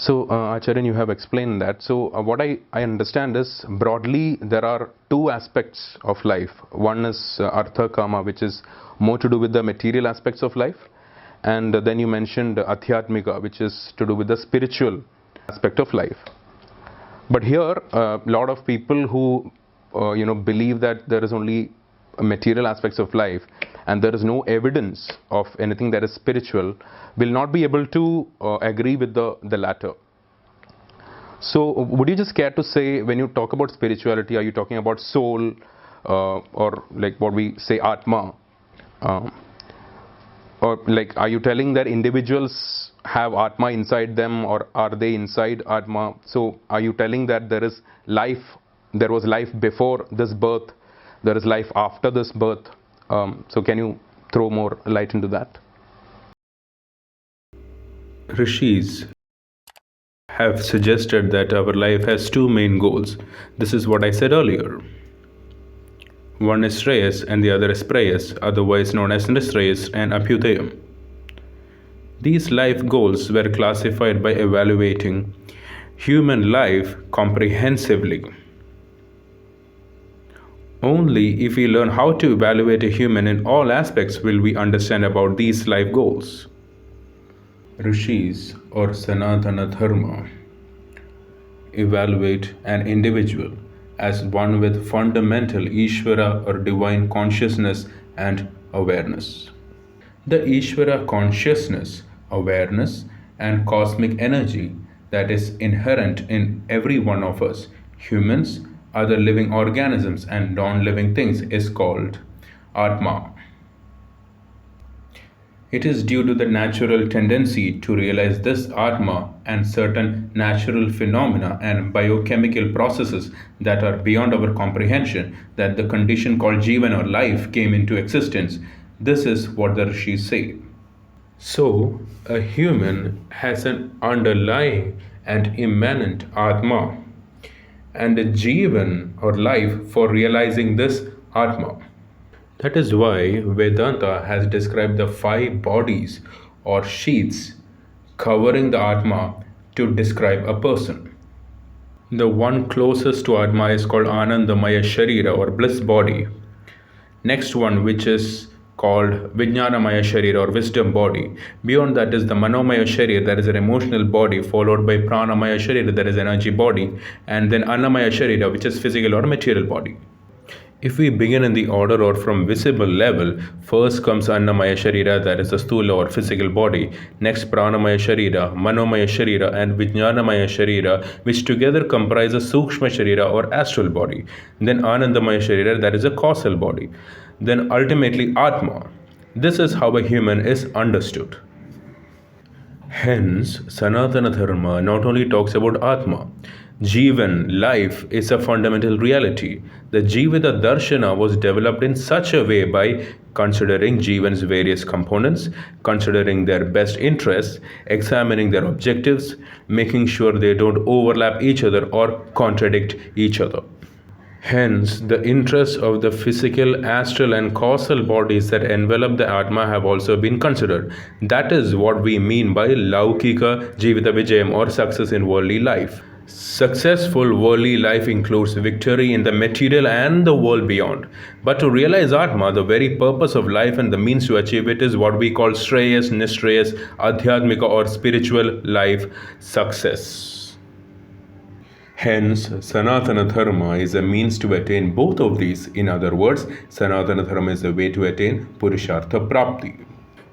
Acharya, you have explained that. So, what I understand is broadly there are two aspects of life. One is Artha Kama, which is more to do with the material aspects of life, and then you mentioned Adhyatmika, which is to do with the spiritual aspect of life. But here, a lot of people who believe that there is only material aspects of life and there is no evidence of anything that is spiritual will not be able to agree with the latter. So would you just care to say, when you talk about spirituality, are you talking about soul or like what we say Atma, or like are you telling that individuals have Atma inside them, or are they inside Atma? So are you telling that there is life, there was life before this birth, there is life after this birth? So can you throw more light into that? Rishis have suggested that our life has two main goals. This is what I said earlier. One is Shreyas and the other is Preyas, otherwise known as Nishreyas and Abhyudayam. These life goals were classified by evaluating human life comprehensively. Only if we learn how to evaluate a human in all aspects will we understand about these life goals. Rishis or Sanatana Dharma evaluate an individual as one with fundamental Ishvara or divine consciousness and awareness. The Ishvara consciousness, awareness, and cosmic energy that is inherent in every one of us, humans, other living organisms, and non-living things, is called Atma. It is due to the natural tendency to realize this Atma and certain natural phenomena and biochemical processes that are beyond our comprehension that the condition called Jivan or life came into existence. This is what the Rishis say. So, a human has an underlying and immanent Atma and a Jivan or life for realizing this Atma. That is why Vedanta has described the 5 bodies or sheaths covering the Atma to describe a person. The one closest to Atma is called Anandamaya Sharira or bliss body. Next one, which is called Vijnanamaya Sharira or wisdom body. Beyond that is the Manomaya Sharira, that is an emotional body, followed by Pranamaya Sharira, that is energy body, and then Annamaya Sharira, which is physical or material body. If we begin in the order or from visible level, first comes Annamaya Sharira, that is the Stula or physical body. Next Pranamaya Sharira, Manomaya Sharira, and Vijnanamaya Sharira, which together comprise a Sukshma Sharira or astral body. Then Anandamaya Sharira, that is a causal body. Then ultimately Atma. This is how a human is understood. Hence, Sanatana Dharma not only talks about Atma. Jivan, life, is a fundamental reality. The Jivita Darshana was developed in such a way by considering Jivan's various components, considering their best interests, examining their objectives, making sure they don't overlap each other or contradict each other. Hence, the interests of the physical, astral, and causal bodies that envelop the Atma have also been considered. That is what we mean by Laukika Jivita Vijayam or success in worldly life. Successful worldly life includes victory in the material and the world beyond. But to realize Atma, the very purpose of life and the means to achieve it, is what we call Shreyas, Nishreyas, Adhyatmika or spiritual life success. Hence, Sanatana Dharma is a means to attain both of these. In other words, Sanatana Dharma is a way to attain Purushartha Prapti.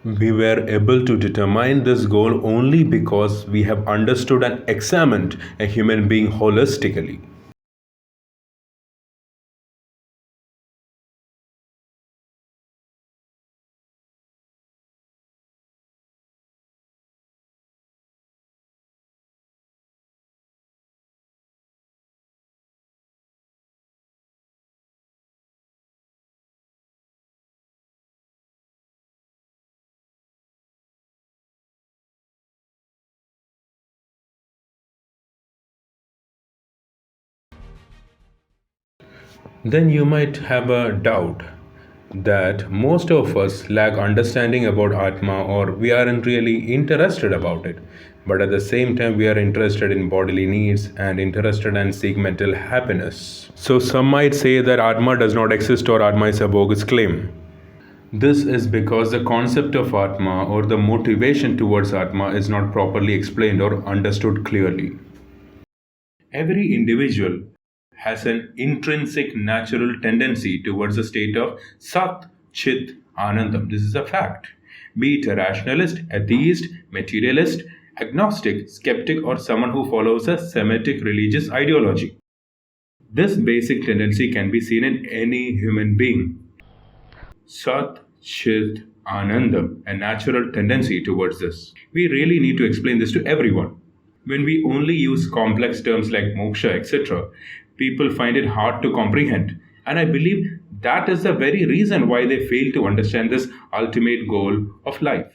We were able to determine this goal only because we have understood and examined a human being holistically. Then you might have a doubt that most of us lack understanding about Atma, or we aren't really interested about it. but at the same time we are interested in bodily needs and interested and seek mental happiness. So some might say that Atma does not exist or Atma is a bogus claim. This is because the concept of Atma or the motivation towards Atma is not properly explained or understood clearly. Every individual has an intrinsic natural tendency towards a state of Sat, Chith, Aananda. This is a fact. Be it a rationalist, atheist, materialist, agnostic, skeptic, or someone who follows a Semitic religious ideology. This basic tendency can be seen in any human being. Sat, Chit, Aananda, a natural tendency towards this. We really need to explain this to everyone. When we only use complex terms like moksha, etc., people find it hard to comprehend. And I believe that is the very reason why they fail to understand this ultimate goal of life.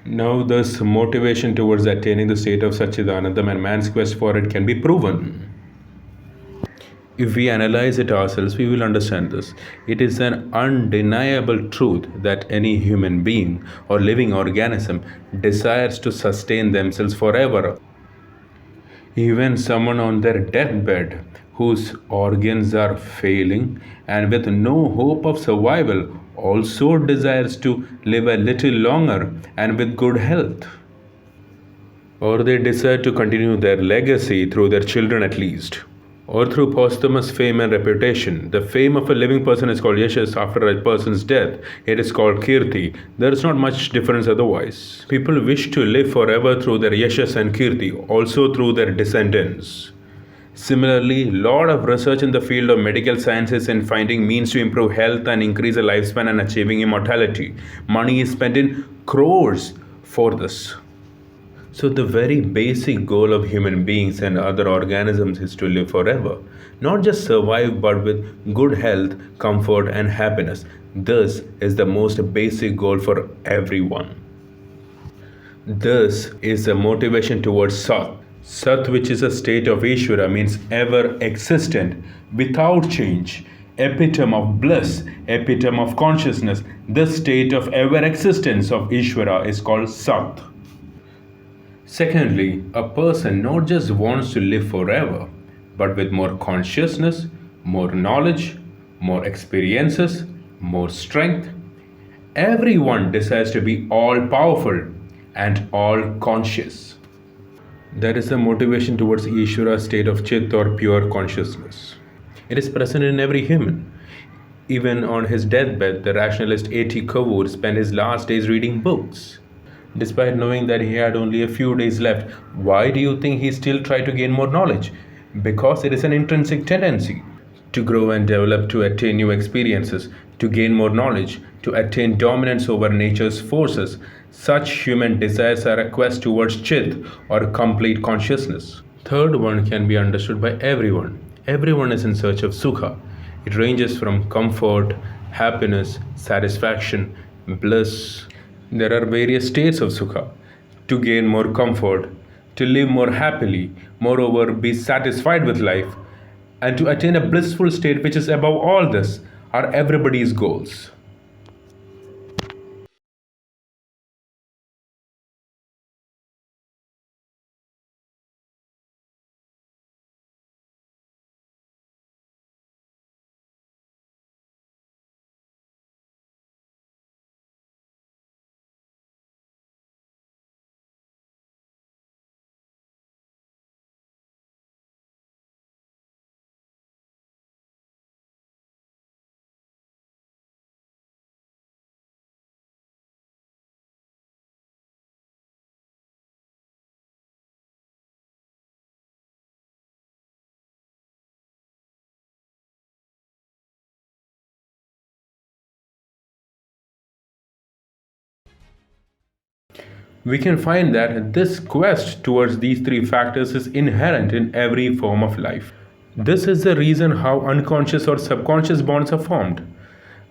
Now, this motivation towards attaining the state of Satchidanandam and man's quest for it can be proven. If we analyze it ourselves, we will understand this. It is an undeniable truth that any human being or living organism desires to sustain themselves forever. Even someone on their deathbed, whose organs are failing and with no hope of survival, also desires to live a little longer and with good health. Or they desire to continue their legacy through their children at least, or through posthumous fame and reputation. The fame of a living person is called yashas. After a person's death, it is called kirti. There is not much difference otherwise. People wish to live forever through their yashas and kirti, also through their descendants. Similarly, lot of research in the field of medical sciences in finding means to improve health and increase a lifespan and achieving immortality. Money is spent in crores for this. So the very basic goal of human beings and other organisms is to live forever. Not just survive, but with good health, comfort and happiness. This is the most basic goal for everyone. This is the motivation towards Sat. Sat, which is a state of Ishvara, means ever existent, without change. Epitome of bliss, epitome of consciousness. This state of ever existence of Ishvara is called Sat. Secondly, a person not just wants to live forever, but with more consciousness, more knowledge, more experiences, more strength. Everyone desires to be all-powerful and all-conscious. That is the motivation towards Ishvara state of Chit or pure consciousness. It is present in every human. Even on his deathbed, the rationalist A.T. Kavur spent his last days reading books. Despite knowing that he had only a few days left, why do you think he still tried to gain more knowledge? Because it is an intrinsic tendency to grow and develop, to attain new experiences, to gain more knowledge, to attain dominance over nature's forces. Such human desires are a quest towards Chith or complete consciousness. Third one can be understood by everyone. Everyone is in search of Sukha. It ranges from comfort, happiness, satisfaction, bliss. There are various states of Sukha. To gain more comfort, to live more happily, moreover be satisfied with life, and to attain a blissful state which is above all this are everybody's goals. We can find that this quest towards these three factors is inherent in every form of life. This is the reason how unconscious or subconscious bonds are formed.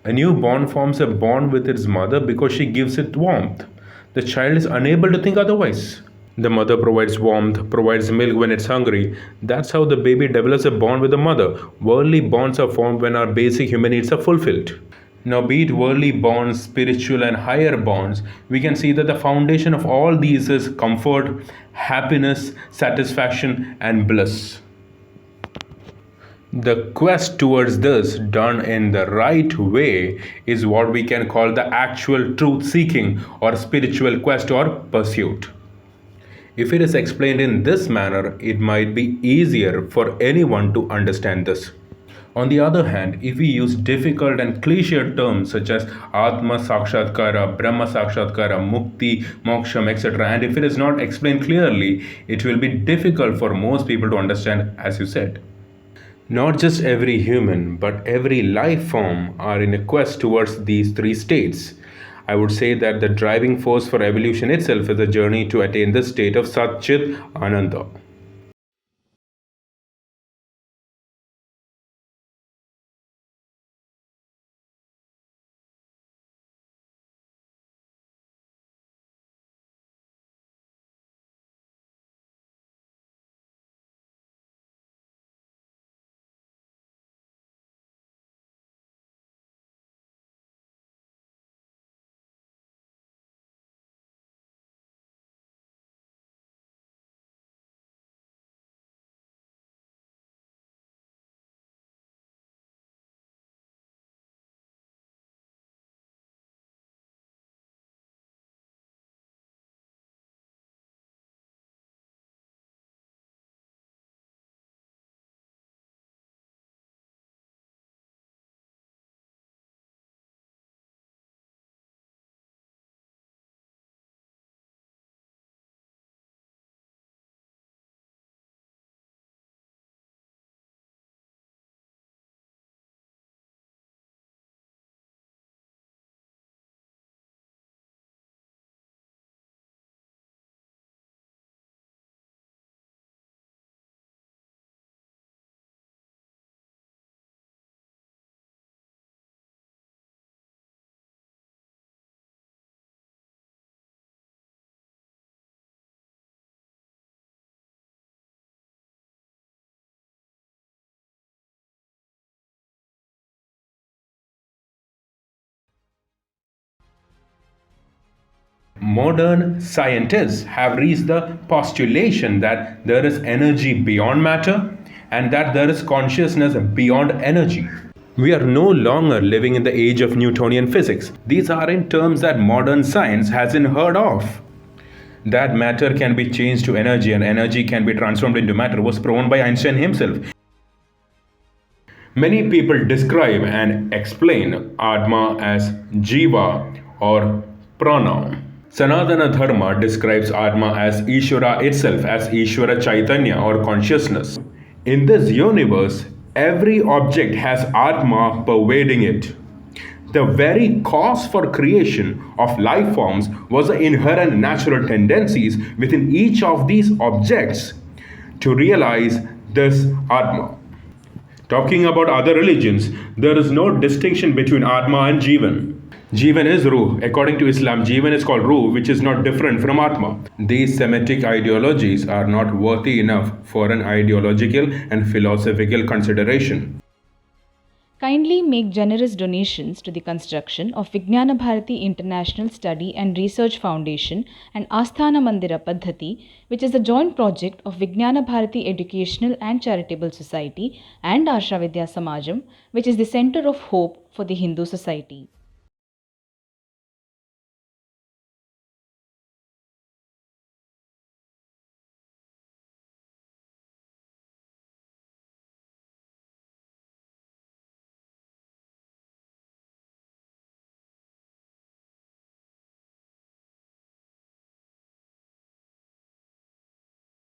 A newborn forms a bond with its mother because she gives it warmth. The child is unable to think otherwise. The mother provides warmth, provides milk when it's hungry. That's how the baby develops a bond with the mother. Worldly bonds are formed when our basic human needs are fulfilled. Now, be it worldly bonds, spiritual, and higher bonds, we can see that the foundation of all these is comfort, happiness, satisfaction, and bliss. The quest towards this, done in the right way, is what we can call the actual truth seeking or spiritual quest or pursuit. If it is explained in this manner, it might be easier for anyone to understand this. On the other hand, if we use difficult and cliched terms such as Atma Sakshatkara, Brahma Sakshatkara, Mukti, Moksha, etc., and if it is not explained clearly, it will be difficult for most people to understand, as you said. Not just every human, but every life form are in a quest towards these three states. I would say that the driving force for evolution itself is a journey to attain the state of Sat Chit Aananda. Modern scientists have reached the postulation that there is energy beyond matter and that there is consciousness beyond energy. We are no longer living in the age of Newtonian physics. These are in terms that modern science hasn't heard of. That matter can be changed to energy and energy can be transformed into matter was proven by Einstein himself. Many people describe and explain Atma as Jiva or Prana. Sanatana Dharma describes Atma as Ishvara itself, as Ishvara Chaitanya or consciousness. In this universe, every object has Atma pervading it. The very cause for creation of life forms was the inherent natural tendencies within each of these objects to realize this Atma. Talking about other religions, there is no distinction between Atma and Jivan. Jivan is Ruh. According to Islam, Jivan is called Ruh, which is not different from Atma. These Semitic ideologies are not worthy enough for an ideological and philosophical consideration. Kindly make generous donations to the construction of Vijnana Bharati International Study and Research Foundation and Asthana Mandira Paddhati, which is a joint project of Vijnana Bharati Educational and Charitable Society and Aarsha Vidyasamajam, which is the center of hope for the Hindu society.